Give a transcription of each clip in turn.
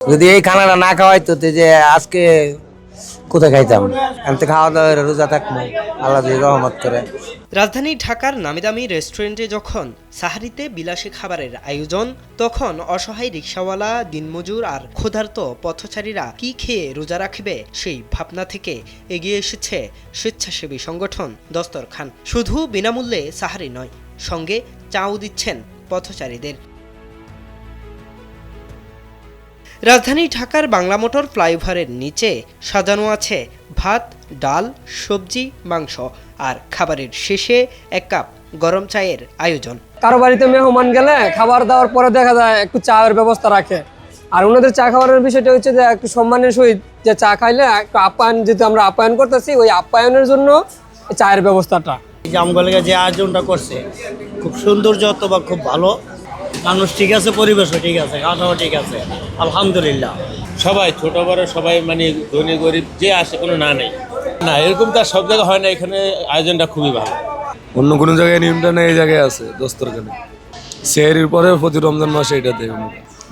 যদি এই খানাটা না খাওয়াইতো যে আজকে কোথায় খাইতাম, এমনি খাওয়া দাওয়া রোজা থাকবো, আল্লাহ যদি রহমত করে। রাজধানী ঢাকার নামিদামি রেস্টুরেন্টে যখন সাহারিতে বিলাসী খাবারের আয়োজন, তখন অসহায় রিকশাওয়ালা, দিনমজুর আর ক্ষুধার্ত পথচারীরা কি খেয়ে রোজা রাখবে সেই ভাবনা থেকে এগিয়ে এসেছে স্বেচ্ছাসেবী সংগঠন দস্তরখান। শুধু বিনামূল্যে সাহারি নয়, সঙ্গে চাও দিচ্ছেন পথচারীদের। রাজধানী ঢাকার বাংলা মোটর ফ্লাইওভারের নিচে সাজানো আছে ভাত, ডাল, সবজি, মাংস আর খাবারের শেষে এক কাপ গরম চায়ের আয়োজন। কারো বাড়িতে মেহমান গেলে খাবার দাওয়ার পরে দেখা যায় একটু চায়ের ব্যবস্থা রাখে। আর ওনাদের চা খাওয়ানোর বিষয়টা হচ্ছে যে একটু সম্মানের সহিত যে চা খাইলে একটু আপ্যায়ন, যেহেতু আমরা আপ্যায়ন করতেছি, ওই আপ্যায়নের জন্য চায়ের ব্যবস্থাটা। জামগলিকা যে আয়োজনটা করছে খুব সৌন্দর্য বা খুব ভালো, মানুষ ঠিক আছে, পরিবেশও ঠিক আছে, খাওয়া ঠিক আছে, আলহামদুলিল্লাহ। সবাই ছোট বড় সবাই, মানে ধনী গরিব যে আসে, কোনো না নেই না, এরকম তার সব জায়গায় হয় না। এখানে আয়োজনটা খুবই ভালো। অন্য কোনো জায়গায় নিয়মটা নেই, এই জায়গায় আছে দস্তরখানে। সেহরির পরে প্রতি রমজান মাসে এটা দেয়।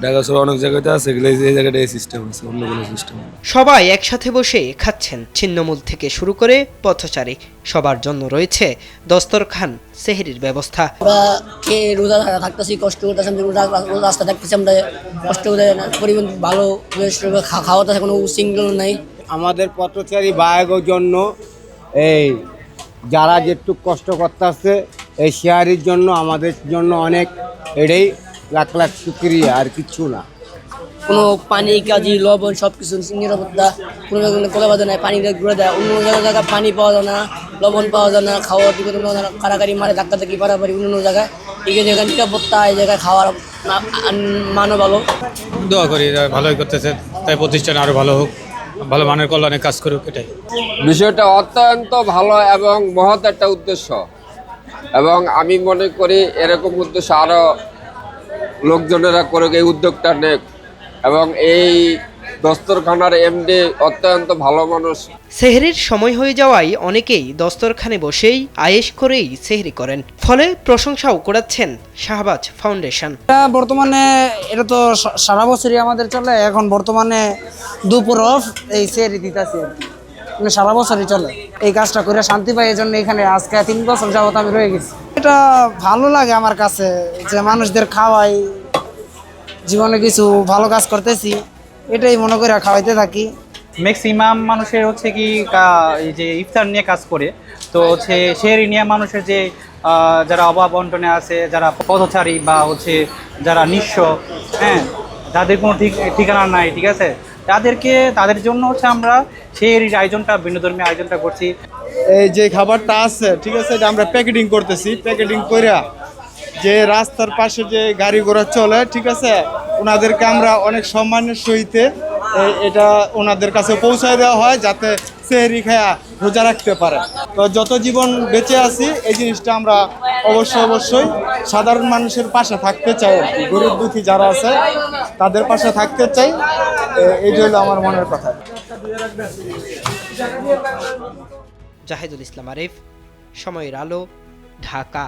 ঢাকা শহরে অনেক জায়গাতে আছে, এই জায়গাটা এই সিস্টেম আছে, অন্য কোনো সিস্টেম। সবাই একসাথে বসে খাচ্ছেন। ছিন্নমূল থেকে শুরু করে পথচারী, সবার জন্য রয়েছে দস্তরখান সেহরির ব্যবস্থা। আমরা কে রোজা থাকতেছি, কষ্ট করতেছি, রাস্তা থাকতেছি, আমরা কষ্ট করে পরিমাণ ভালো খাওয়াতে কোনো উশৃঙ্খল নাই। আমাদের পথচারী ভাইয়ের জন্য এই যারা যেটুকু কষ্ট করতেছে এই শেয়ারির জন্য, আমাদের জন্য অনেক, এটাই লাখ লাখ শুকরিয়া, আর কিছু না। কোনো পানি, কাজি, লবণ সব কিছু নিরাপত্তা, কোনো কোলা বাধা নাই, পানি ঘুরে দেয়। অন্য জায়গায় পানি পাওয়া যায় না, লবণ পাওয়া যায় না, খাওয়ার দিকে কারাকারি মারে, ধাক্কা ধাক্কি পারাপারি অন্য জায়গায়। এই জায়গায় নিরাপত্তা, এই জায়গায় খাওয়ার মানও ভালো। দোয়া করি ভালোই করতেছে, তাই প্রতিষ্ঠান আরো ভালো হোক, ভালো মানের কল্যাণে কাজ করুক, এটাই। বিষয়টা অত্যন্ত ভালো এবং মহৎ একটা উদ্দেশ্য, এবং আমি মনে করি এরকম উদ্দেশ্য আরো লোকজনেরা করুক, এই উদ্যোগটা নেক। এবং এই দস্তরখানার এমডি অত্যন্ত ভালো মানুষ। সেহরির সময় হয়ে যাওয়ায় অনেকেই দস্তরখানে বসেই আয়েশ করেই সেহরি করেন, ফলে প্রশংসাও করাচ্ছেন শাহবাজ ফাউন্ডেশন। বর্তমানে এটা তো সারা বছরই আমাদের চলে, এখন বর্তমানে দুপুর অফ এই সেহরি দিতেছি, মানে সারা বছরই চলে। এই কাজটা করে শান্তি পাই, এই জন্য এখানে আজকে 3 বছর যাবত আমি রয়ে গেছি। এটা ভালো লাগে আমার কাছে যে মানুষদের খাওয়াই, জীবনে কিছু ভালো কাজ করতেছি, এটাই মনে করে খাওয়াইতে থাকি। ম্যাক্সিমাম মানুষের হচ্ছে কি এই যে ইফতার নিয়ে কাজ করে, তো হচ্ছে সেহরি নিয়ে মানুষের যে যারা অভাব বন্টনে আছে, যারা পথচারী বা হচ্ছে যারা নিঃস্ব, হ্যাঁ, যাদের কোনো ঠিকানা নাই, ঠিক আছে, তাদের জন্য হচ্ছে আমরা সেহরির আয়োজনটা, ভিন্নধর্মী আয়োজনটা করছি। এই যে খাবারটা আছে, ঠিক আছে, এটা আমরা প্যাকেটিং করতেছি। প্যাকেটিং করে যে রাস্তার পাশে যে গাড়ি ঘোড়া চলে, ঠিক আছে, ওনাদেরকে আমরা অনেক সম্মানের সহিত এটা ওনাদের কাছে পৌঁছায় দেওয়া হয়, যাতে সেহরি খায়া রোজা রাখতে পারে। তো যত জীবন বেঁচে আছি, এই জিনিসটা আমরা অবশ্যই সাধারণ মানুষের পাশে থাকতে চাই, আর কি, গরিব দুঃখী যারা আছে তাদের পাশে থাকতে চাই। এইটা হলো আমার মনের কথা। জাহিদুল ইসলাম আরিফ, সময়ের আলো, ঢাকা।